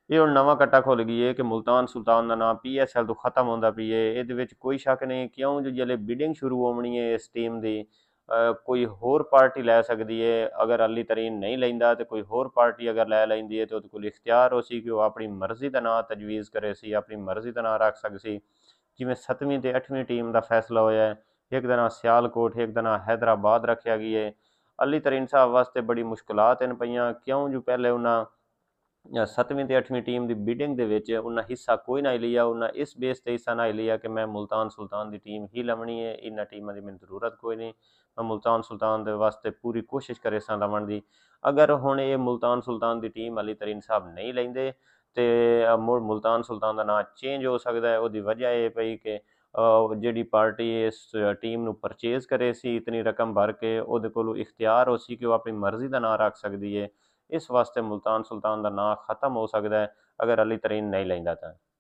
ਇਹ ਹੁਣ ਨਵਾਂ ਕੱਟਾ ਖੁੱਲ ਗਈ ਹੈ ਕਿ ਮੁਲਤਾਨ ਸੁਲਤਾਨ ਦਾ ਨਾਮ PSL ਤੋਂ ਖਤਮ ਹੁੰਦਾ ਪਈ ਹੈ। ਇਹਦੇ ਵਿੱਚ ਕੋਈ ਸ਼ੱਕ ਨਹੀਂ, ਕਿਉਂ ਜੋ ਜਿਹੜੇ ਬਿਡਿੰਗ ਸ਼ੁਰੂ ਹੋਣੀ ਹੈ ਇਸ ਟੀਮ ਦੀ, ਕੋਈ ਹੋਰ ਪਾਰਟੀ ਲੈ ਸਕਦੀ ਹੈ। ਅਗਰ ਅਲੀ ਤਰੀਨ ਨਹੀਂ ਲੈਂਦਾ ਤੇ ਕੋਈ ਹੋਰ ਪਾਰਟੀ ਅਗਰ ਲੈ ਲੈਂਦੀ ਹੈ ਤਾਂ ਉਹਦੇ ਕੋਲ ਇਖਤਿਆਰ ਹੋ ਸੀ ਕਿ ਉਹ ਆਪਣੀ ਮਰਜ਼ੀ ਦਾ ਨਾਂ ਤਜਵੀਜ਼ ਕਰੇ ਸੀ, ਆਪਣੀ ਮਰਜ਼ੀ ਦਾ ਨਾਂ ਰੱਖ ਸਕਦੀ ਸੀ। ਜਿਵੇਂ 7ਵੀਂ ਤੇ 8ਵੀਂ ਟੀਮ ਦਾ ਫੈਸਲਾ ਹੋਇਆ ਹੈ, ਇੱਕ ਦਾ ਨਾਂ ਸਿਆਲਕੋਟ, ਇੱਕ ਦਾ ਨਾਂ ਹੈਦਰਾਬਾਦ ਰੱਖਿਆ ਗਿਆ ਹੈ। ਅਲੀ ਤਰੀਨ ਸਾਹਿਬ ਵਾਸਤੇ ਬੜੀ ਮੁਸ਼ਕਲਾਤ ਹਨ ਪਈਆਂ, ਕਿਉਂ ਜੋ ਪਹਿਲੇ ਉਹਨਾਂ 7ਵੀਂ ਤੇ 8ਵੀਂ ਟੀਮ ਦੀ ਬਿਡਿੰਗ ਦੇ ਵਿੱਚ ਉਹਨਾਂ ਹਿੱਸਾ ਕੋਈ ਨਾ ਲਿਆ। ਉਹਨਾਂ ਇਸ ਬੇਸ ਤੇ ਹਿੱਸਾ ਨਾ ਲਿਆ ਕਿ ਮੈਂ ਮੁਲਤਾਨ ਸੁਲਤਾਨ ਦੀ ਟੀਮ ਹੀ ਲਵਣੀ ਹੈ, ਇਹਨਾਂ ਟੀਮਾਂ ਦੀ ਮੈਨੂੰ ਜ਼ਰੂਰਤ ਕੋਈ ਨਹੀਂ, ਮੈਂ ਮੁਲਤਾਨ ਸੁਲਤਾਨ ਦੇ ਵਾਸਤੇ ਪੂਰੀ ਕੋਸ਼ਿਸ਼ ਕਰੇ ਸਾਂ ਲਵਣ ਦੀ। ਅਗਰ ਹੁਣ ਇਹ ਮੁਲਤਾਨ ਸੁਲਤਾਨ ਦੀ ਟੀਮ ਅਲੀ ਤਰੀਨ ਸਾਹਿਬ ਨਹੀਂ ਲੈਂਦੇ ਤੇ ਮੁੜ ਮੁਲਤਾਨ ਸੁਲਤਾਨ ਦਾ ਨਾਂ ਚੇਂਜ ਹੋ ਸਕਦਾ ਹੈ। ਉਹਦੀ ਵਜ੍ਹਾ ਇਹ ਪਈ ਕਿ ਜਿਹੜੀ ਪਾਰਟੀ ਇਸ ਟੀਮ ਨੂੰ ਪਰਚੇਜ਼ ਕਰੇ ਸੀ ਇਤਨੀ ਰਕਮ ਭਰ ਕੇ, ਉਹਦੇ ਕੋਲ ਇਖਤਿਆਰ ਹੋ ਸੀ ਕਿ ਉਹ ਆਪਣੀ ਮਰਜ਼ੀ ਦਾ ਨਾਂ ਰੱਖ ਸਕਦੀ ਹੈ। ਇਸ ਵਾਸਤੇ ਮੁਲਤਾਨ ਸੁਲਤਾਨ ਦਾ ਨਾਂ ख़त्म हो सकता है अगर अली तरीन नहीं लेंदा तो।